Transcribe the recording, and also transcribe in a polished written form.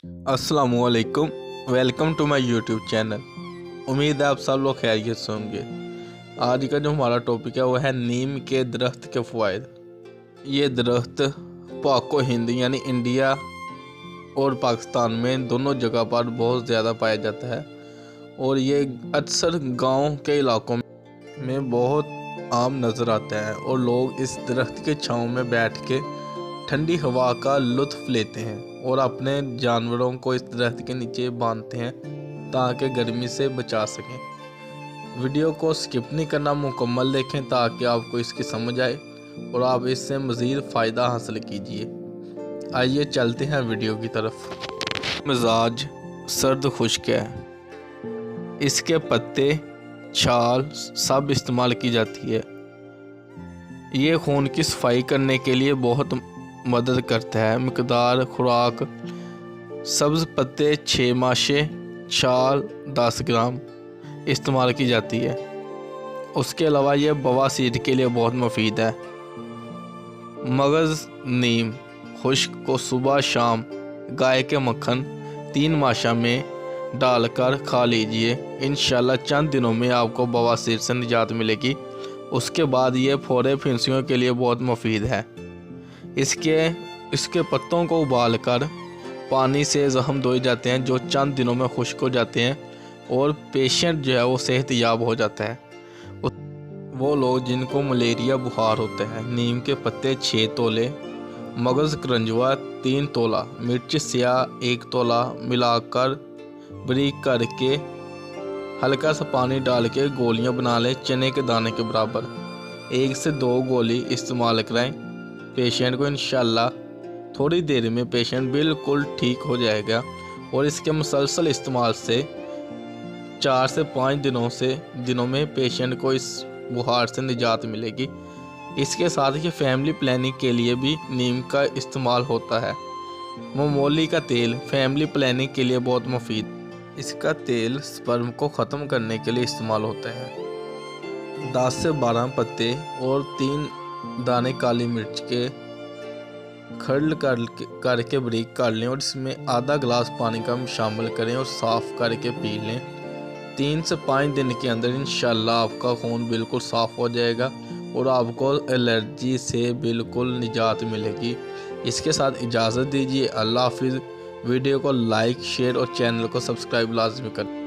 अस्सलामुअलैकुम। Welcome to my YouTube channel. उम्मीद है आप सब लोग खैरियत से होंगे। आज का जो हमारा टॉपिक है वो है नीम के दरख्त के फ़वाइद। ये दरख्त पाको हिंद यानी इंडिया और पाकिस्तान में दोनों जगह पर बहुत ज़्यादा पाया जाता है और ये अक्सर गांव के इलाकों में बहुत आम नज़र आता है और लोग इस दरख्त के छांव में बैठ के ठंडी हवा का लुत्फ़ लेते हैं और अपने जानवरों को इस दरख्त के नीचे बांधते हैं ताकि गर्मी से बचा सकें। वीडियो को स्किप नहीं करना, मुकम्मल देखें ताकि आपको इसकी समझ आए और आप इससे मज़ीद फ़ायदा हासिल कीजिए। आइए चलते हैं वीडियो की तरफ। मिजाज सर्द खुश्क है। इसके पत्ते, छाल सब इस्तेमाल की जाती है। ये खून की सफाई करने के लिए बहुत मदद करता है। मिकदार खुराक सब्ज़ पत्ते 6 माशे, छाल 10 ग्राम इस्तेमाल की जाती है। उसके अलावा यह बवासीर के लिए बहुत मुफीद है। मगज़ नीम खुश्क को सुबह शाम गाय के मक्खन 3 माशा में डालकर खा लीजिए। इंशाल्लाह चंद दिनों में आपको बवासीर से निजात मिलेगी। उसके बाद ये फोड़े फिंसियों के लिए बहुत मुफीद है। इसके पत्तों को उबालकर पानी से ज़ख्म धोए जाते हैं जो चंद दिनों में खुश्क हो जाते हैं और पेशेंट जो है वो सेहतयाब हो जाता है। वो लोग जिनको मलेरिया बुखार होता है। नीम के पत्ते 6 तोले, मगज़ करंजवा 3 तोला, मिर्च स्याह 1 तोला मिलाकर बारीक करके हल्का सा पानी डाल के गोलियाँ बना लें चने के दाने के बराबर। 1 से 2 गोली इस्तेमाल कराएं पेशेंट को। इंशाल्लाह थोड़ी देर में पेशेंट बिल्कुल ठीक हो जाएगा और इसके मुसलसल इस्तेमाल से 4 से 5 दिनों में पेशेंट को इस बुखार से निजात मिलेगी। इसके साथ ही फैमिली प्लानिंग के लिए भी नीम का इस्तेमाल होता है। मोमोली का तेल फैमिली प्लानिंग के लिए बहुत मुफीद। इसका तेल स्पर्म को ख़त्म करने के लिए इस्तेमाल होता है। 10 से 12 पत्ते और 3 दाने काली मिर्च के खर्ल करके बारीक कर लें और इसमें आधा गिलास पानी का शामिल करें और साफ़ करके पी लें। 3 से 5 दिन के अंदर इंशाल्लाह आपका खून बिल्कुल साफ़ हो जाएगा और आपको एलर्जी से बिल्कुल निजात मिलेगी। इसके साथ इजाज़त दीजिए। अल्लाह हाफिज़। वीडियो को लाइक, शेयर और चैनल को सब्सक्राइब लाजमी करें।